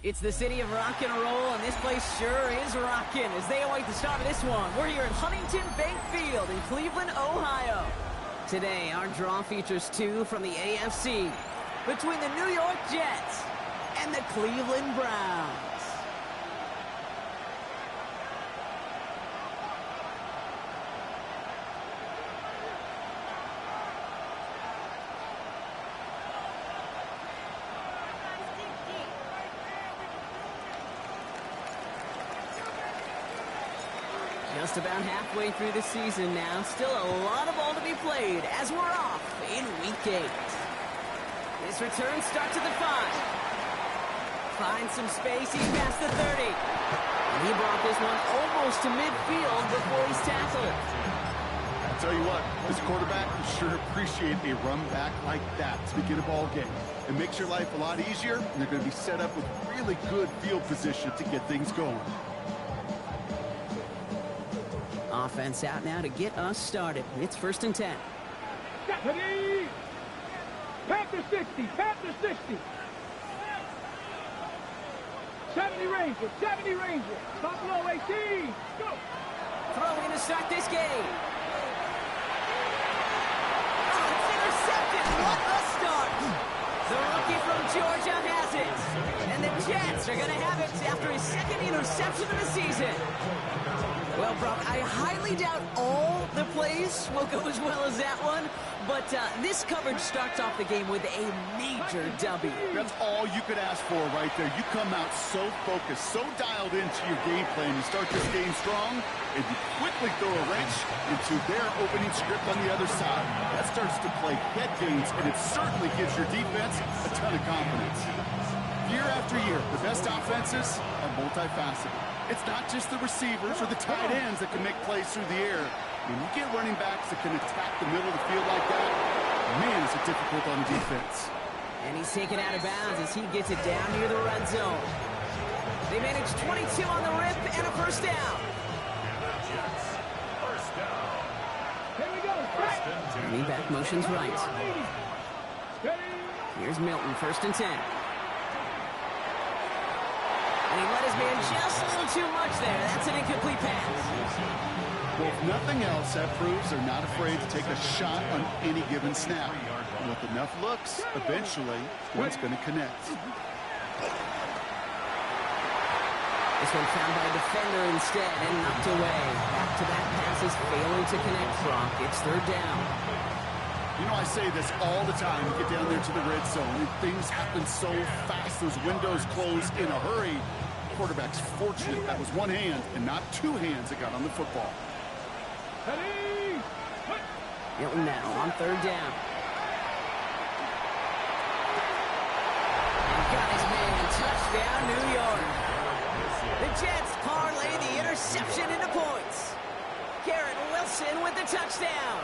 It's the city of rock and roll, and this place sure is rocking as they await the start of this one. We're here at Huntington Bank Field in Cleveland, Ohio. Today, our draw features two from the AFC between the New York Jets and the Cleveland Browns. Just about halfway through the season now. Still a lot of ball to be played as we're off in Week 8. This return starts at the 5. Finds some space. He's past the 30. And he brought this one almost to midfield before he's tackled. I'll tell you what, this quarterback will sure appreciate a run back like that to begin a ball game. It makes your life a lot easier, and they're going to be set up with really good field position to get things going. Offense out now to get us started. It's 1st and 10. Stephanie! Panther 60, Panther 60. 70 Ranger, 70 Ranger. Top low 18. Go! Throwing to start this game. Oh, it's intercepted. What a start. The rookie from Georgia has it. And the Jets are going to have it after his second interception of the season. Well, Brock, I highly doubt all the plays will go as well as that one, but this coverage starts off the game with a major W. That's all you could ask for right there. You come out so focused, so dialed into your game plan. You start this game strong, and you quickly throw a wrench into their opening script on the other side. That starts to play head games, and it certainly gives your defense a ton of confidence. Year after year, the best offenses are multifaceted. It's not just the receivers or the tight ends that can make plays through the air. When you get running backs that can attack the middle of the field like that, man, is it difficult on defense. And he's taken out of bounds as he gets it down near the red zone. They manage 22 on the rip and a first down. Here we go. Running back motions right. Here's Milton, 1st and 10. And he let his man just a little too much there. That's an incomplete pass. Well, if nothing else, that proves they're not afraid to take a shot on any given snap. And with enough looks, eventually, one's going to connect. This one found by a defender instead and knocked away. Back-to-back passes failing to connect, Brock. It's 3rd down. You know, I say this all the time. You get down there to the red zone, and things happen so fast. Those windows close in a hurry. Quarterback's fortunate that was one hand and not two hands that got on the football. Milton now on 3rd down. And got his man. Touchdown, New York. The Jets parlay the interception into points. Garrett Wilson with the touchdown.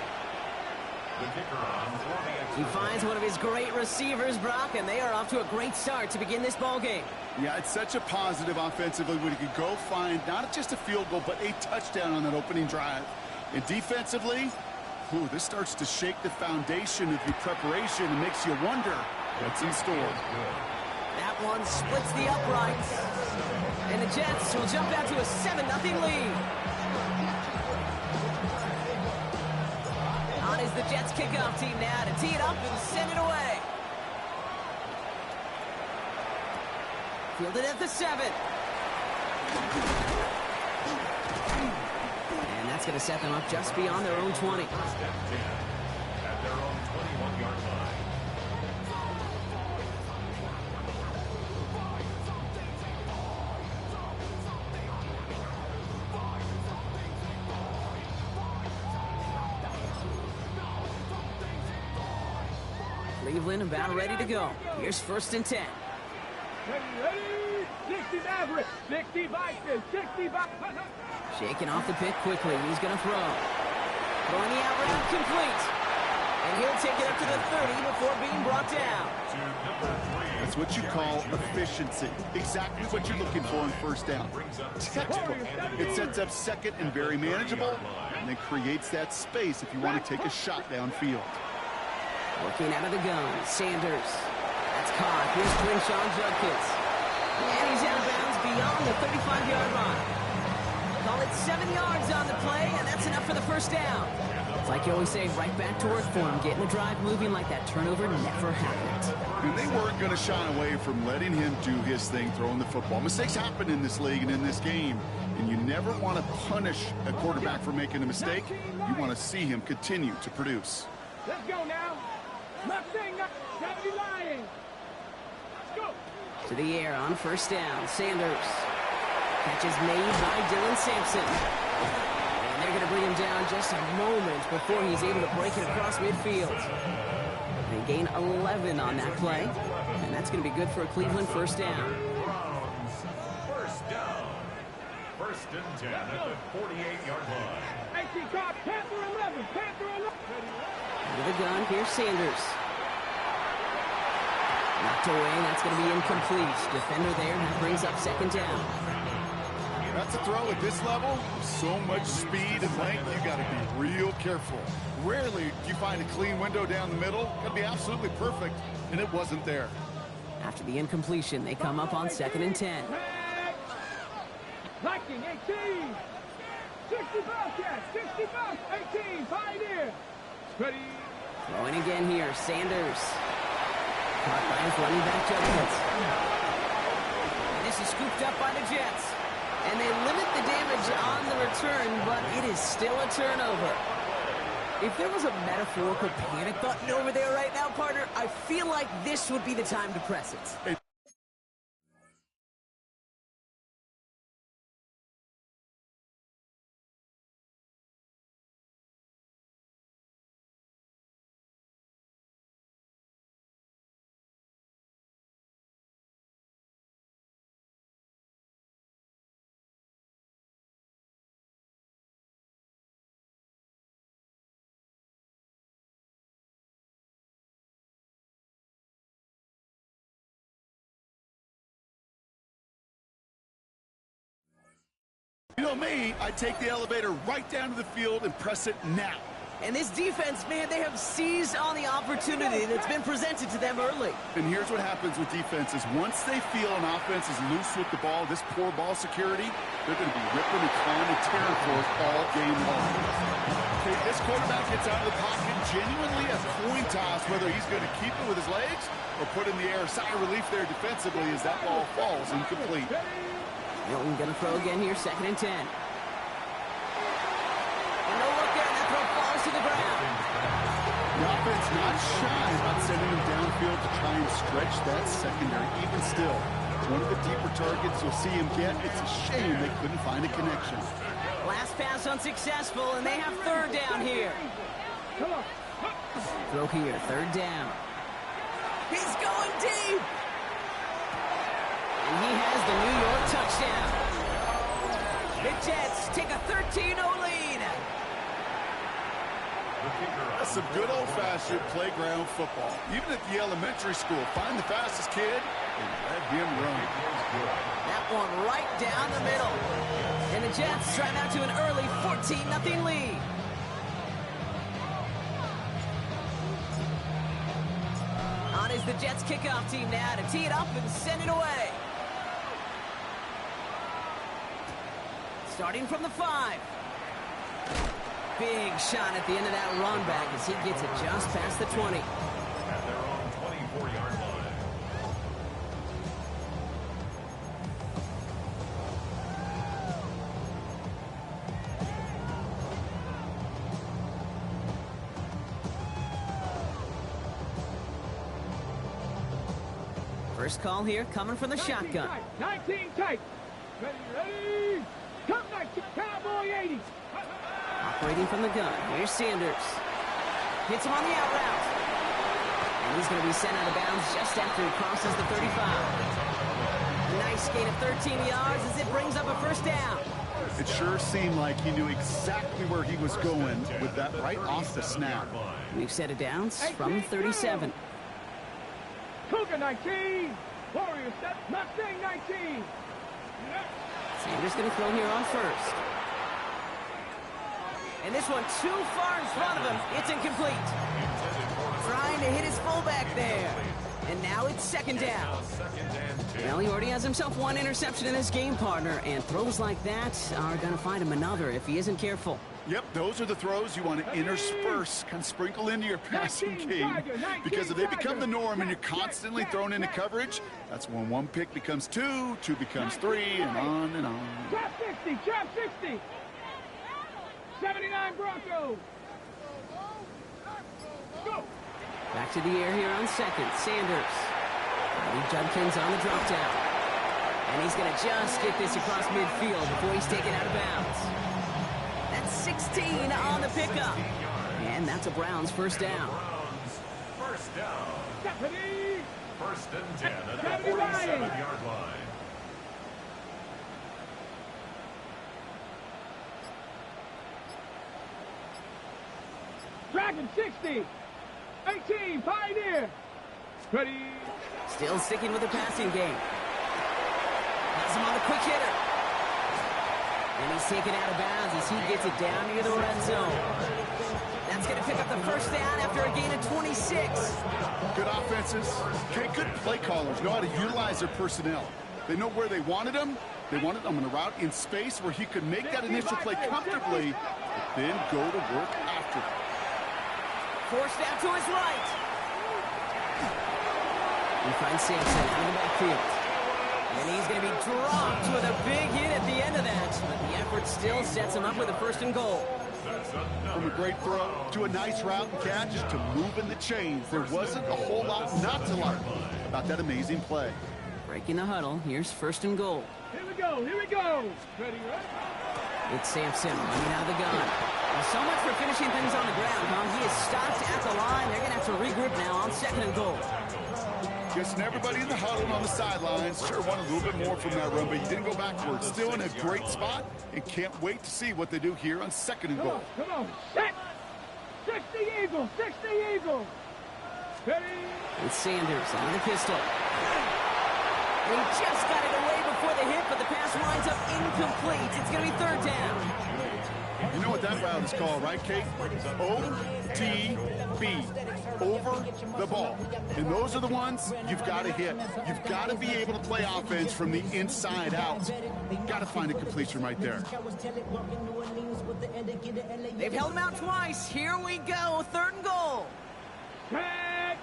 He finds one of his great receivers, Brock, and they are off to a great start to begin this ball game. Yeah, it's such a positive offensively when you can go find not just a field goal, but a touchdown on that opening drive. And defensively, this starts to shake the foundation of your preparation and makes you wonder what's in store. That one splits the uprights. And the Jets will jump out to a 7-0 lead. On is the Jets kickoff team now to tee it up and send it away. Fielded at the 7. And that's going to set them up just beyond their own 20. At their own 21-yard line. Cleveland about ready to go. Here's 1st and 10. Ready, 60 Maverick, 60 Vikings, 60 Vikings. Shaking off the pick quickly. He's going to throw. Throwing the out route complete. And he'll take it up to the 30 before being brought down. That's what you call efficiency. Exactly what you're looking for in 1st down. Textbook. It sets up 2nd and very manageable, and it creates that space if you want to take a shot downfield. Working out of the gun, Sanders. That's caught. Here's Twin Sean Judkins. And he's out of bounds beyond the 35-yard line. Call it 7 yards on the play, and that's enough for the first down. It's like you always say, right back to work for him. Getting the drive moving like that turnover never happened. And they weren't going to shy away from letting him do his thing, throwing the football. Mistakes happen in this league and in this game, and you never want to punish a quarterback for making a mistake. You want to see him continue to produce. Let's go now. Mustang, 70 Lions. Let's go. To the air on first down. Sanders. Catch is made by Dylan Sampson. And they're going to bring him down just a moment before he's able to break it across midfield. They gain 11 on that play. And that's going to be good for a Cleveland first down. Browns, first down. First and 10 at the 48-yard line. 18 card, Panther 11, Panther 11. With a gun, here's Sanders. Knocked away, that's going to be incomplete. Defender there, that brings up second down. That's a throw at this level. So much speed and length, you got to be real careful. Rarely do you find a clean window down the middle. Got to be absolutely perfect, and it wasn't there. After the incompletion, they come up on second and 10. Viking 18. 60 Bobcats, 60 Bobcats, 18, Pioneer. Ready. Throwing again here, Sanders. Caught by his running back judgment. This is scooped up by the Jets. And they limit the damage on the return, but it is still a turnover. If there was a metaphorical panic button over there right now, partner, I feel like this would be the time to press it. You know me, I take the elevator right down to the field and press it now. And this defense, man, they have seized on the opportunity that's been presented to them early. And here's what happens with defenses. Once they feel an offense is loose with the ball, this poor ball security, they're going to be ripping and clawing and tearing for it all game long. Okay, this quarterback gets out of the pocket, genuinely a coin toss, whether he's going to keep it with his legs or put in the air. Sigh of relief there defensively as that ball falls incomplete. Milton going to throw again here, second and 10. And no look there, that throw falls to the ground. The offense not shy about sending him downfield to try and stretch that secondary. Even still, one of the deeper targets you'll see him get. It's a shame they couldn't find a connection. Last pass unsuccessful, and they have third down here. Throw here, third down. He's going deep. And he has the New York touchdown. The Jets take a 13-0 lead. That's some good old-fashioned playground football. Even at the elementary school, find the fastest kid and let him run. That one right down the middle. And the Jets drive out to an early 14-0 lead. On is the Jets kickoff team now to tee it up and send it away. Starting from the 5. Big shot at the end of that run back as he gets it just past the 20. At their own 24-yard line. First call here coming from the shotgun. 19 tight. Ready. Come 19, Cowboy 80. Operating from the gun. Here's Sanders. Hits him on the out route. And he's going to be sent out of bounds just after he crosses the 35. A nice gain of 13 yards as it brings up a first down. It sure seemed like he knew exactly where he was going with that right off the snap. We've set it downs from 37. Cougar 19. Warrior set. Mustang 19. Sanders going to throw here on first. And this one too far in front of him. It's incomplete. Trying to hit his fullback there. And now it's second down. Second and 10. Well, he already has himself one interception in his game, partner, and throws like that are going to find him another if he isn't careful. Yep, those are the throws you want to intersperse, kind of sprinkle into your passing game. Because if they become the norm and you're constantly thrown into coverage, that's when one pick becomes two, two becomes three, and on and on. Trap 60, trap 60. 79 Broncos. Go. Back to the air here on second. Sanders. Lee Judkins on the drop down. And he's going to just get this across midfield before he's taken out of bounds. That's 16 on the pickup. And that's a Browns first down. Browns first down. Stephanie. First and 10 at the 47-yard line. Dragon 60. 18, Pioneer. Ready. Still sticking with the passing game. Has him on the quick hitter. And he's taken out of bounds as he gets it down near the red zone. That's going to pick up the first down after a gain of 26. Good offenses. Okay, good play callers know how to utilize their personnel. They know where they wanted them. They wanted them on a route in space where he could make that initial play comfortably, but then go to work after. Forced out to his right. He finds Sampson in the backfield. And he's going to be dropped with a big hit at the end of that. But the effort still sets him up with a first and goal. From a great throw to a nice route and catch to moving the chains. There wasn't a whole lot not to like about that amazing play. Breaking the huddle. Here's first and goal. Here we go, here we go. Ready, right? It's Sampson running out of the gun. Well, so much for finishing things on the ground, huh? He is stopped at the line. They're going to have to regroup now on second and goal. Guessing everybody in the huddle on the sidelines sure wanted a little bit more from that run, but he didn't go backwards. Still in a great spot and can't wait to see what they do here on second and goal. Come on, set. 60 Eagles, 60 Eagles. Ready. It's Sanders on the pistol. He just got it away before the hit, but the pass winds up incomplete. It's going to be third down. You know what that route is called, right, Kate? OTB, over the ball. And those are the ones you've got to hit. You've got to be able to play offense from the inside out. Got to find a completion right there. They've held him out twice. Here we go, third and goal. Set.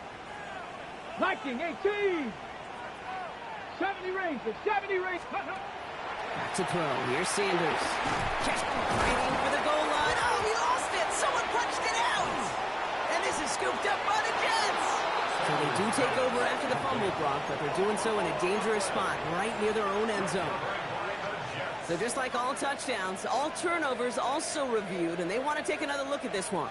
Viking 18. 70 Rangers, 70 Rangers. Back to throw. Here's Sanders. Catch fighting for the goal line. Oh, he lost it. Someone punched it out. And this is scooped up by the Jets. So they do take over after the fumble block, but they're doing so in a dangerous spot right near their own end zone. So just like all touchdowns, all turnovers also reviewed, and they want to take another look at this one.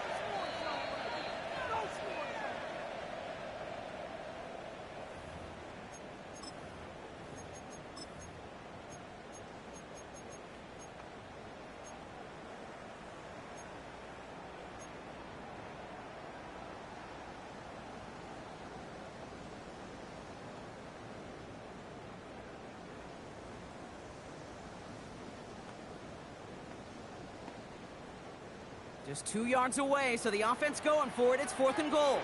Just 2 yards away, so the offense going for it. It's fourth and goal.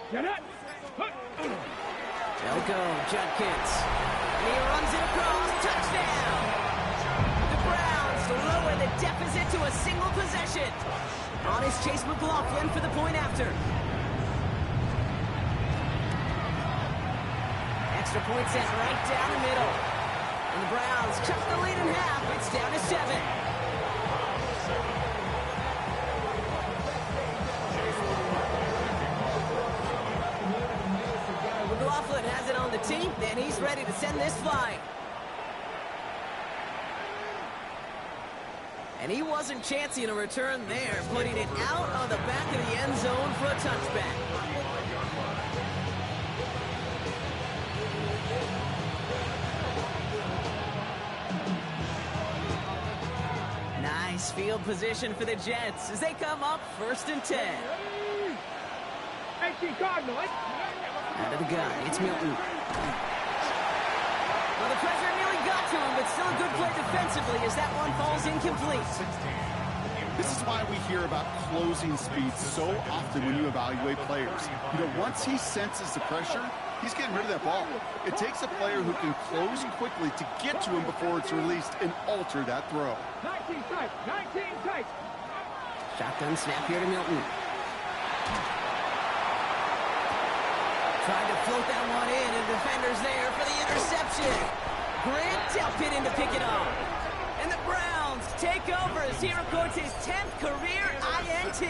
Get it. They'll go, Judkins. And he runs it across. Touchdown! The Browns lower the deficit to a single possession. On his Chase McLaughlin for the point after. Extra point set right down the middle. And the Browns cut the lead in half. It's down to 7. McLaughlin has it on the team, and he's ready to send this flying. And he wasn't chancing a return there, putting it out of the back of the end zone for a touchback. Nice field position for the Jets as they come up first and 10. 18 Cardinal. Out of the gun, it's Milton. Well, the pressure nearly got to him, but still a good play defensively as that one falls incomplete. This is why we hear about closing speed so often when you evaluate players. You know, once he senses the pressure, he's getting rid of that ball. It takes a player who can close quickly to get to him before it's released and alter that throw. 19 tight, 19 tight. Shotgun snap here to Milton. Trying to float that one in, and defender's there for the interception. Grant Delpit in to pick it off. And the Browns take over as he records his 10th career INT.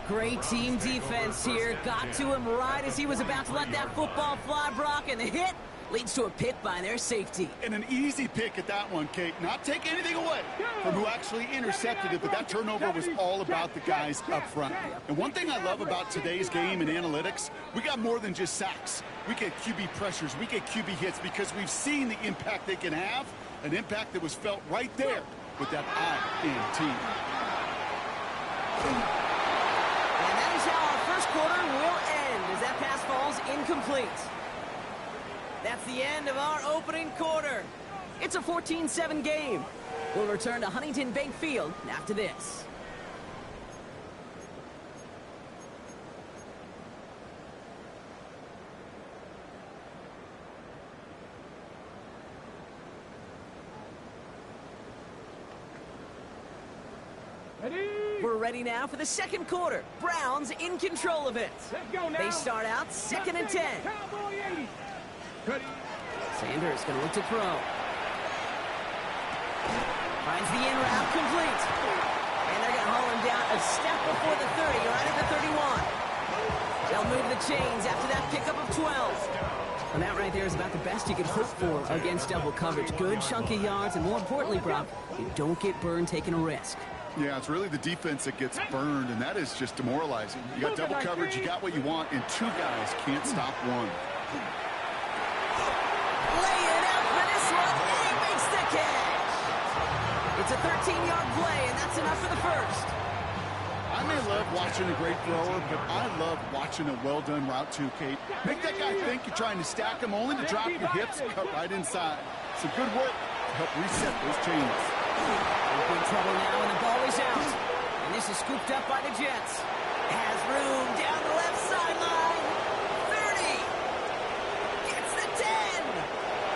Great team defense here. Got to him right as he was about to let that football fly, Brock, and the hit leads to a pick by their safety. And an easy pick at that one, Kate. Not take anything away from who actually intercepted it, but that turnover was all about the guys up front. And one thing I love about today's game and analytics, we got more than just sacks. We get QB pressures, we get QB hits because we've seen the impact they can have, an impact that was felt right there with that INT. And that is how our first quarter will end as that pass falls incomplete. That's the end of our opening quarter. It's a 14-7 game. We'll return to Huntington Bank Field after this. Ready? We're ready now for the second quarter. Browns in control of it. Let's go now. They start out 2nd and 10. Cowboy 80. Ready? Sanders going to look to throw. Finds the in route complete. And they're going to haul him down a step before the 30, right at the 31. They'll move the chains after that pickup of 12. And that right there is about the best you could hope for against double coverage. Good chunky yards, and more importantly, Brock, you don't get burned taking a risk. Yeah, it's really the defense that gets burned, and that is just demoralizing. You got double coverage, you got what you want, and two guys can't stop one. Laying out for this one, and he makes the catch. It's a 13-yard play, and that's enough for the first. I may love watching a great thrower, but I love watching a well-done route too, Kate. Make that guy think you're trying to stack him, only to drop your hips, cut right inside. Some good work to help reset those chains. In trouble now, and the ball is out. And this is scooped up by the Jets. Has room down the left sideline. 30. Gets the 10.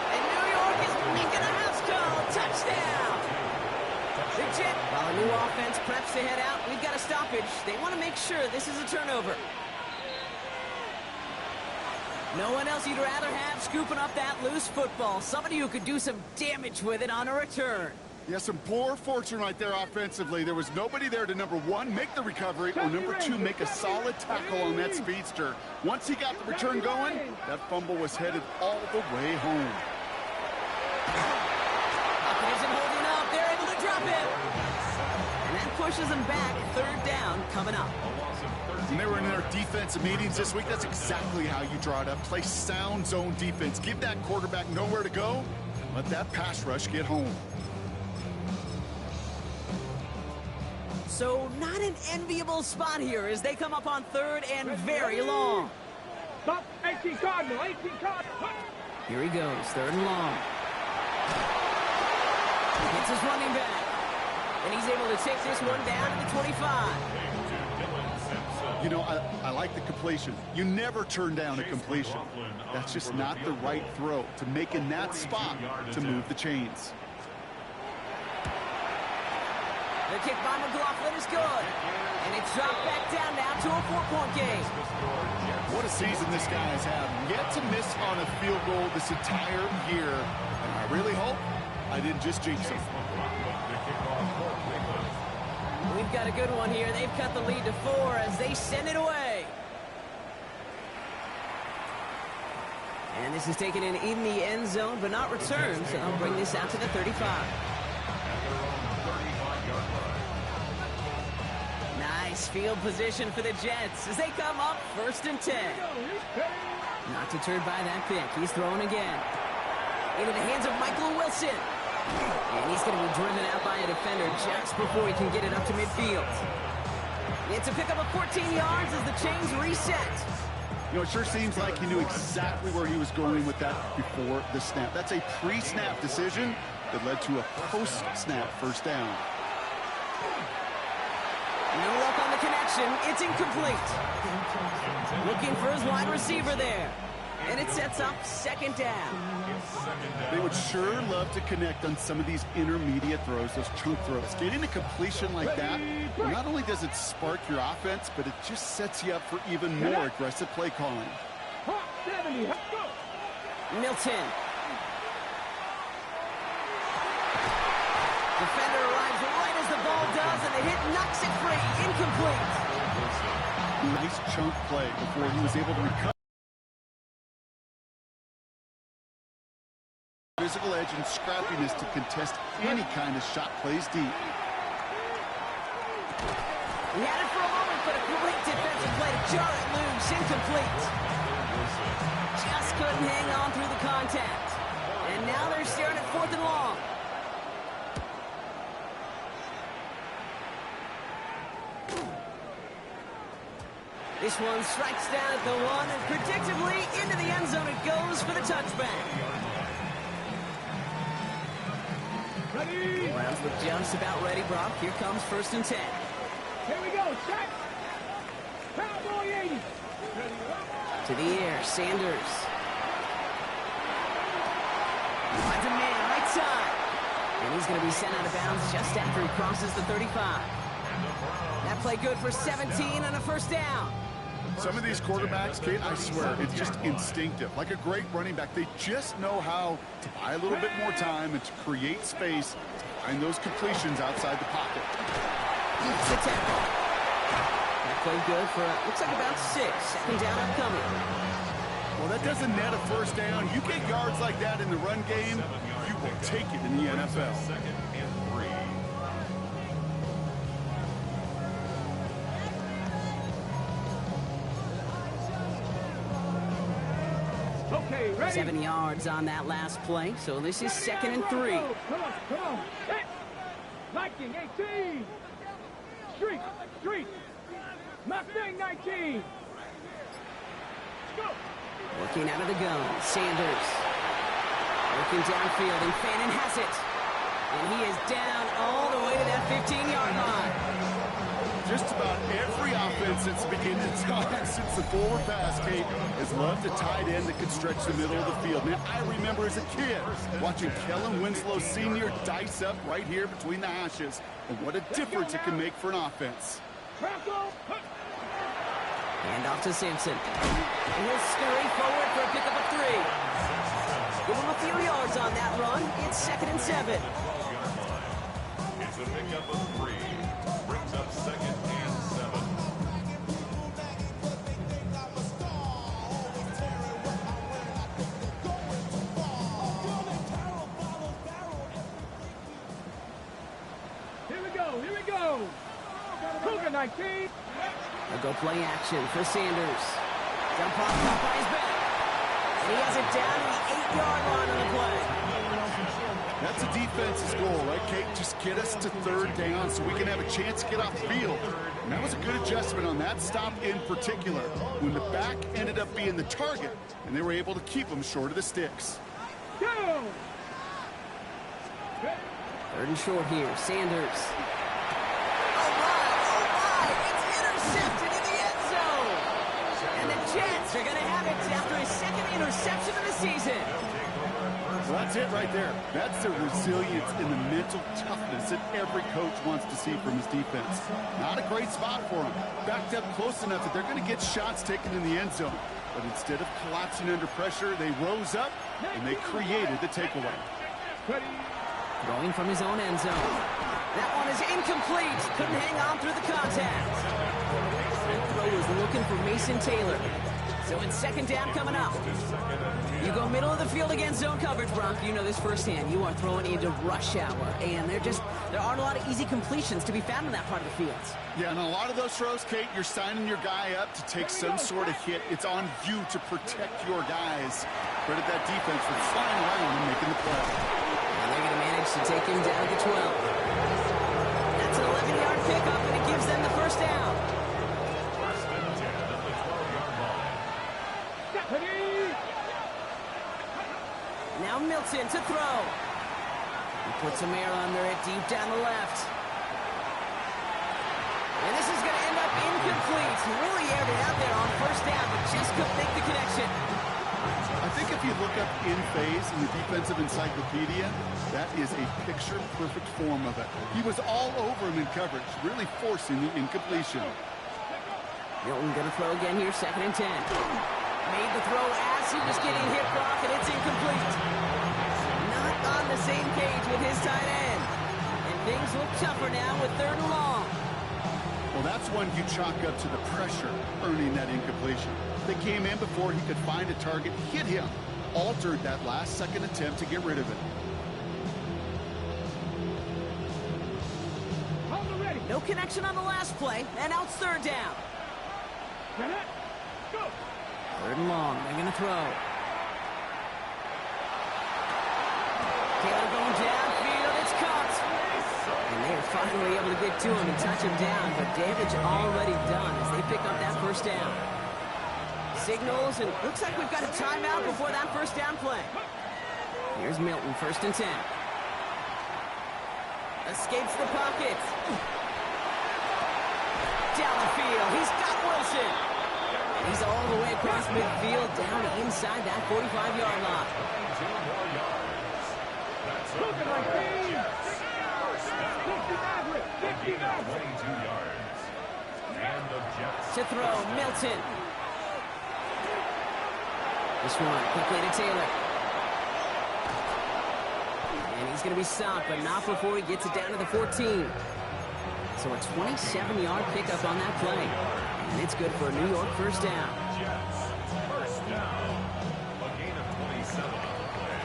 And New York is making a house call. Touchdown. The Jets, while a new offense preps to head out, we've got a stoppage. They want to make sure this is a turnover. No one else you'd rather have scooping up that loose football. Somebody who could do some damage with it on a return. Yeah, some poor fortune right there offensively. There was nobody there to, number one, make the recovery, or number two, make a solid tackle on that speedster. Once he got the return going, that fumble was headed all the way home. Bucket isn't holding up. They're able to drop it. And that pushes them back. 3rd down coming up. When they were in their defensive meetings this week, that's exactly how you draw it up. Play sound zone defense. Give that quarterback nowhere to go. Let that pass rush get home. So not an enviable spot here as they come up on 3rd and very long. Stop. 18 Cardinal. 18 Cardinal. Here he goes. 3rd and long. Gets his running back. And he's able to take this one down to the 25. You know, I like the completion. You never turn down a completion. That's just not the right throw to make in that spot to move the chains. The kick by McLaughlin is good. And it's dropped back down now to a 4-point game. What a season this guy has had. Yet to miss on a field goal this entire year. And I really hope I didn't just jinx him. We've got a good one here. They've cut the lead to 4 as they send it away. And this is taken in the end zone, but not returned. So they'll bring this out to the 35. Nice field position for the Jets as they come up 1st and 10. Not deterred by that pick. He's throwing again. Into the hands of Michael Wilson. And he's going to be driven out by a defender just before he can get it up to midfield. It's a pickup of 14 yards as the chains reset. You know, it sure seems like he knew exactly where he was going with that before the snap. That's a pre-snap decision that led to a post-snap 1st down. No luck on the connection. It's incomplete. Looking for his wide receiver there. And it sets up second down. They would sure love to connect on some of these intermediate throws, those chunk throws. Getting a completion like that, not only does it spark your offense, but it just sets you up for even more aggressive play calling. Milton. Defender arrives right as the ball does, and the hit knocks it free. Incomplete. Nice chunk play before he was able to recover. Physical edge and scrappiness to contest any kind of shot plays deep. He had it for a moment, but a great defensive play to jar it loose. Incomplete. Just couldn't hang on through the contact. And now they're staring at 4th and long. This one strikes down at the 1, and predictably into the end zone it goes for the touchback. Ready? Browns look just about ready, Brock. Here comes 1st and 10. Here we go. Set. Cowboy 80. To the air, Sanders. Finds a man, right side. And he's going to be sent out of bounds just after he crosses the 35. That play good for 17 and a 1st down. Some of these quarterbacks, Kate, I swear, it's just instinctive. Like a great running back, they just know how to buy a little bit more time and to create space to find those completions outside the pocket. It's a tackle. That play good for, looks like about 6. 2nd down upcoming. Well, that doesn't net a 1st down. You get yards like that in the run game, you will take it in the NFL. 2nd and 3. Okay, ready? 7 yards on that last play, so this is 2nd and 3. Come on. Hit. Viking 18. Street. Mustang 19. Go. Working out of the gun, Sanders. Working downfield, and Fannin has it. And he is down all the way to that 15-yard line. Just about every offense that's beginning to talk since the forward pass, Kate, has loved a tight end that could stretch the middle of the field. Man, I remember as a kid watching Kellen Winslow Sr. dice up right here between the hashes. And what a difference it can make for an offense. Hand off to Simpson. And he'll scurry forward for a pickup of 3. Give him a few yards on that run. It's 2nd and 7. It's a pickup of 3. Brings up 2nd and 7. Here we go. Cougar 19. They'll go play action for Sanders. Jump off, caught by his back. And he has it down to the 8-yard line on the play. That's a defense's goal, right, Kate? Just get us to 3rd down so we can have a chance to get off the field. And that was a good adjustment on that stop in particular, when the back ended up being the target, and they were able to keep him short of the sticks. Go. 3rd and short here, Sanders. Oh my, it's intercepted in the end zone. And the Jets are going to have it after his 2nd interception of the season. Well, that's it right there. That's the resilience and the mental toughness that every coach wants to see from his defense. Not a great spot for him. Backed up close enough that they're going to get shots taken in the end zone. But instead of collapsing under pressure, they rose up and they created the takeaway. Throwing from his own end zone. That one is incomplete. Couldn't hang on through the contact. That throw was looking for Mason Taylor. So it's 2nd down coming up. You go middle of the field against zone coverage, Brock. You know this firsthand. You are throwing into rush hour, and there aren't a lot of easy completions to be found in that part of the field. Yeah, and a lot of those throws, Kate, you're signing your guy up to take some sort of hit. It's on you to protect your guys. Credit that defense for flying around and making the play. And they're going to manage to take him down to the 12. That's an 11-yard pickup, and it gives them the 1st down. Now Milton to throw. He puts some air under it deep down the left. And this is going to end up incomplete. He really aired it out there on first down, but just couldn't make the connection. I think if you look up in phase in the defensive encyclopedia, that is a picture-perfect form of it. He was all over him in coverage, really forcing the incompletion. Milton going to throw again here, 2nd and 10. Made the throw as he was getting hit, Brock, and it's incomplete. Not on the same page with his tight end. And things look tougher now with 3rd and long. Well, that's one you chalk up to the pressure earning that incompletion. They came in before he could find a target, hit him, altered that last 2nd attempt to get rid of it. No connection on the last play, and now it's 3rd down. Go. 3rd and long, they're going to throw. Taylor going downfield, it's caught. And they are finally able to get to him and touch him down, but damage already done as they pick up that 1st down. Signals, and looks like we've got a timeout before that 1st down play. Here's Milton, 1st and 10. Escapes the pocket. Down the field, he's got Wilson. And he's all the way across midfield, down inside that 45-yard line. 2 more yards. That's Looking like me. 52 yards. And the Jets. To throw, Milton. This one quickly to Taylor. And he's going to be stopped, but not before he gets it down to the 14. So a 27-yard pickup on that play. And it's good for a New York 1st down. Jets. 1st down. A gain of 27 on the play.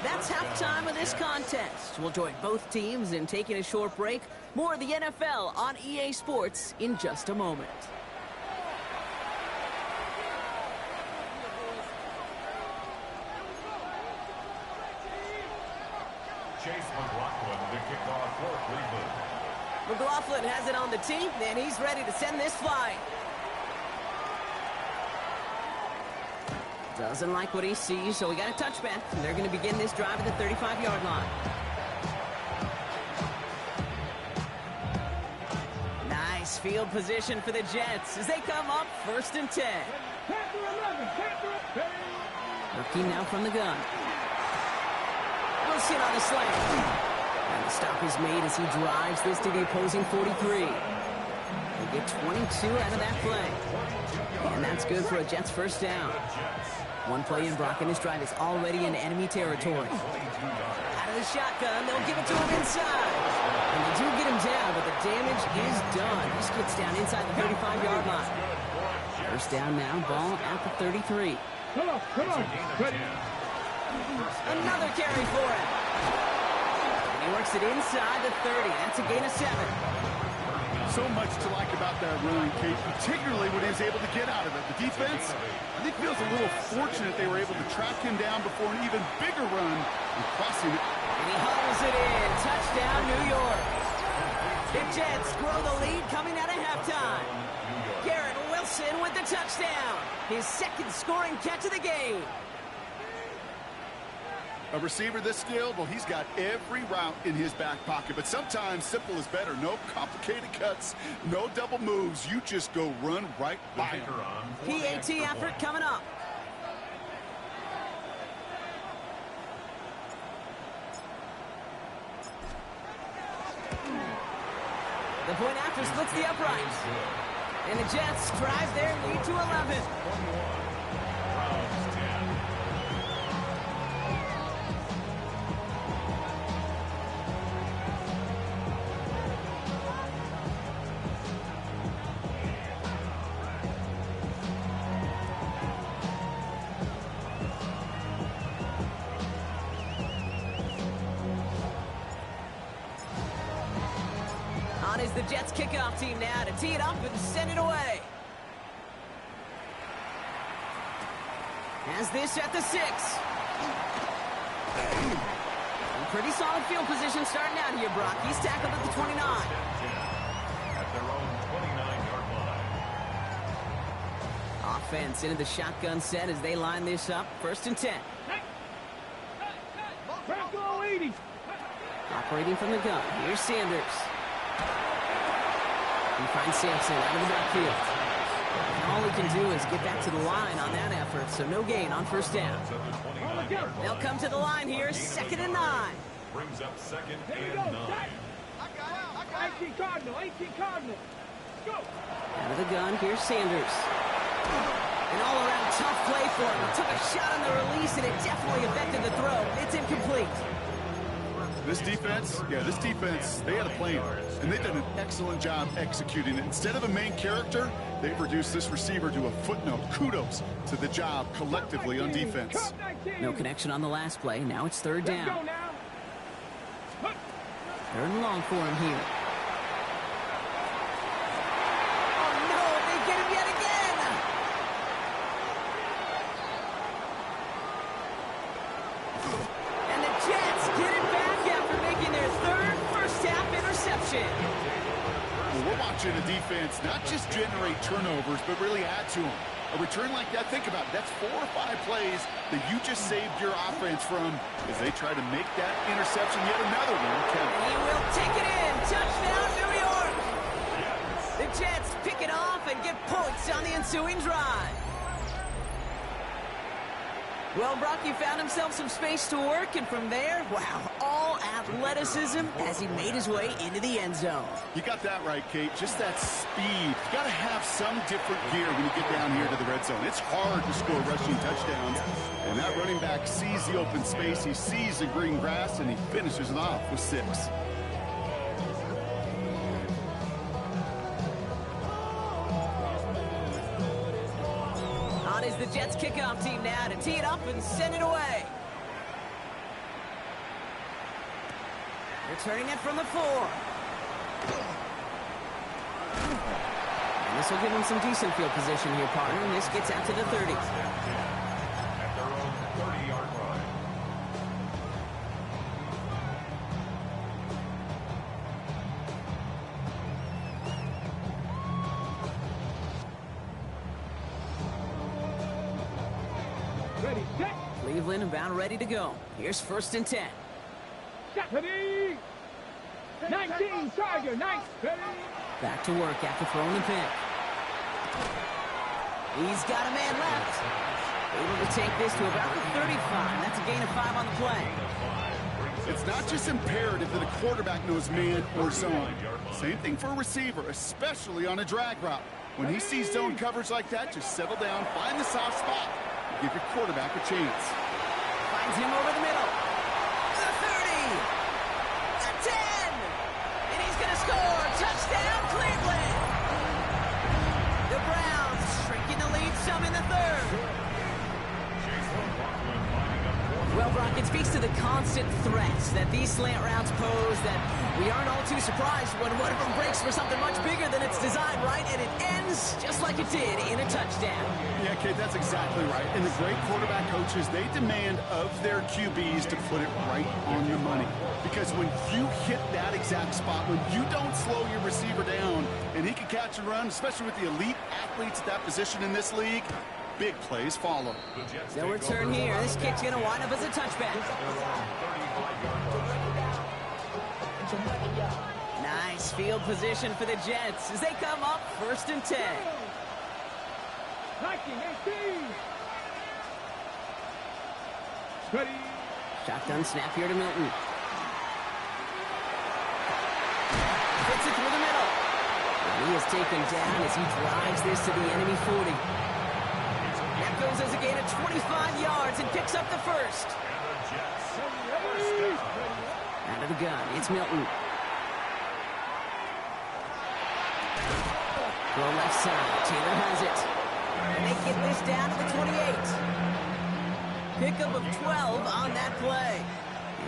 That's halftime of this contest. We'll join both teams in taking a short break. More of the NFL on EA Sports in just a moment. Chase McLaughlin to kick off for Cleveland. McLaughlin has it on the tee, and he's ready to send this flying. Doesn't like what he sees, so we got a touchback. And they're going to begin this drive at the 35-yard line. Nice field position for the Jets as they come up 1st and 10. Rookie now from the gun. Wilson on the slant. And the stop is made as he drives this to the opposing 43. They get 22 out of that play. And that's good for a Jets 1st down. One play in, Brock, and this drive is already in enemy territory. Out of the shotgun, they'll give it to him inside. And they do get him down, but the damage is done. He gets down inside the 35-yard line. 1st down now, ball at the 33. Come on. Ready. Another carry for him. And he works it inside the 30. That's a gain of 7. So much to like about that run, Kate, particularly when he was able to get out of it. The defense, I think, feels a little fortunate they were able to track him down before an even bigger run and crossing it. And he hauls it in. Touchdown, New York. The Jets grow the lead coming out of halftime. Garrett Wilson with the touchdown. His 2nd scoring catch of the game. A receiver this skilled, well, he's got every route in his back pocket. But sometimes simple is better. No complicated cuts, no double moves. You just go run right by him. PAT effort coming up. The point after splits the uprights. And the Jets drive their lead to 11. Is the Jets kickoff team now to tee it up and send it away. Has this at the 6. And pretty solid field position starting out here, Brock. He's tackled at the 29. At their own 29-yard line. Offense into the shotgun set as they line this up. 1st and 10. Go 80. Operating from the gun. Here's Sanders. He finds Sampson out of the backfield. And all he can do is get back to the line on that effort, so no gain on first down. They'll come to the line here, 2nd and 9. Brings up 2nd and 9. 18 Cardinal, 18 Cardinal. Go. Out of the gun, here's Sanders. An all-around tough play for him. He took a shot on the release, and it definitely affected the throw. It's incomplete. This defense, they had a plan, and they've done an excellent job executing it. Instead of a main character, they've reduced this receiver to a footnote. Kudos to the job collectively on defense. No connection on the last play. Now it's 3rd down. 3rd and long for him here. Oh, no, they get him yet again. And the Jets get it back after making their 3rd first-half interception. Well, we're watching a defense not just generate turnovers, but really add to them. A return like that, think about it, that's 4 or 5 plays that you just saved your offense from as they try to make that interception yet another one count. He will take it in. Touchdown, New York. The Jets pick it off and get points on the ensuing drive. Well, Brock, he found himself some space to work, and from there, wow, all athleticism as he made his way into the end zone. You got that right, Kate. Just that speed. You got to have some different gear when you get down here to the red zone. It's hard to score rushing touchdowns, and that running back sees the open space, he sees the green grass, and he finishes it off with 6. On is the Jets kickoff team now to tee it up and send it away. Returning it from the 4. And this will give him some decent field position here, partner, and this gets out to the 30. At their own 30-yard line. Ready, set. Cleveland about ready to go. Here's 1st and 10. Ready. 19 Tiger, 9. Ready. Back to work after throwing the pick. He's got a man left. Able to take this to about the 35. That's a gain of 5 on the play. It's not just imperative that a quarterback knows man or zone. Same thing for a receiver, especially on a drag route. When he sees zone coverage like that, just settle down, find the soft spot, and give your quarterback a chance. Finds him over the middle. The 30. The 10. And he's going to score. Touchdown, Cleveland. The Browns shrinking the lead some in the 3rd. Well, Brock, it speaks to the constant threats that these slant routes pose that we aren't all too surprised when one of them breaks for something much bigger than its design, right? And it ends just like it did in a touchdown. Yeah, Kate, that's exactly right. And the great quarterback coaches, they demand of their QBs to put it right on the money. Because when you hit that exact spot, when you don't slow your receiver down and he can catch and run, especially with the elite athletes at that position in this league, big plays follow. They'll return here. This kick's going to wind up as a touchback. Nice field position for the Jets as they come up 1st and 10. 19, 18. Ready. Shotgun snap here to Milton. Fits it through the middle. And he is taken down as he drives this to the enemy 40. That goes as a gain of 25 yards and picks up the 1st. Out of the gun, it's Milton. Go left side, Taylor has it. And they get this down to the 28. Pickup of 12 on that play.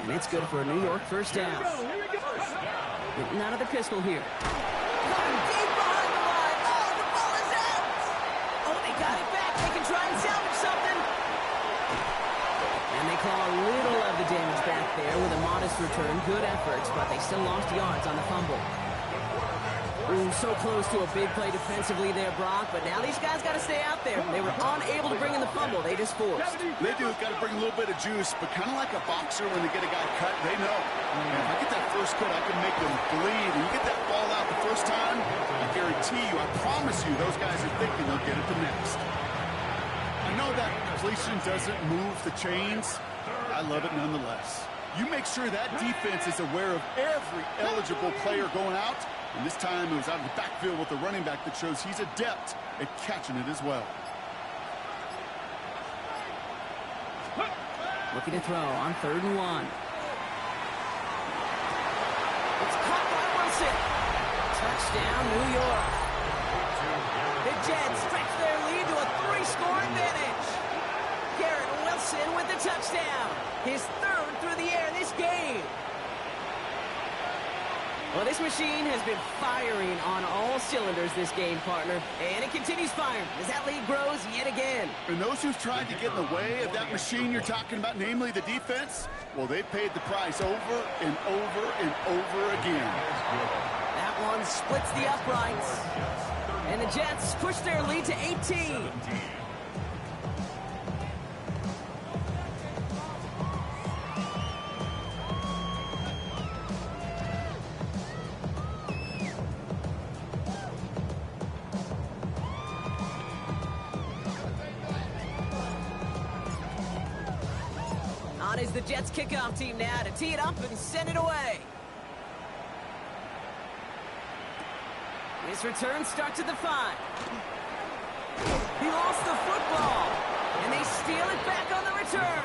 And it's good for a New York 1st down. Getting out of the pistol here. Going deep behind the line. Oh, the ball is out. Oh, they got it back. They can try and salvage something. And they claw a little of the damage back there with a modest return. Good efforts, but they still lost yards on the fumble. Ooh, so close to a big play defensively there, Brock, but now these guys got to stay out there. They were unable to bring in the fumble. They just forced. They do. Got to bring a little bit of juice, but kind of like a boxer when they get a guy cut, they know. Man, if I get that first cut, I can make them bleed. And you get that ball out the first time, I guarantee you, I promise you, those guys are thinking they'll get it the next. I know that completion doesn't move the chains. I love it nonetheless. You make sure that defense is aware of every eligible player going out. And this time it was out of the backfield with the running back that shows he's adept at catching it as well. Looking to throw on 3rd and 1. It's caught by Wilson. Touchdown, New York. The Jets stretch their lead to a 3-score advantage. Garrett Wilson with the touchdown. His 3rd through the air this game. Well, this machine has been firing on all cylinders this game, partner. And it continues firing as that lead grows yet again. And those who've tried to get in the way of that machine you're talking about, namely the defense, well, they've paid the price over and over and over again. That one splits the uprights. And the Jets push their lead to 18. On is the Jets kickoff team now to tee it up and send it away. This return starts at the 5. He lost the football, and they steal it back on the return.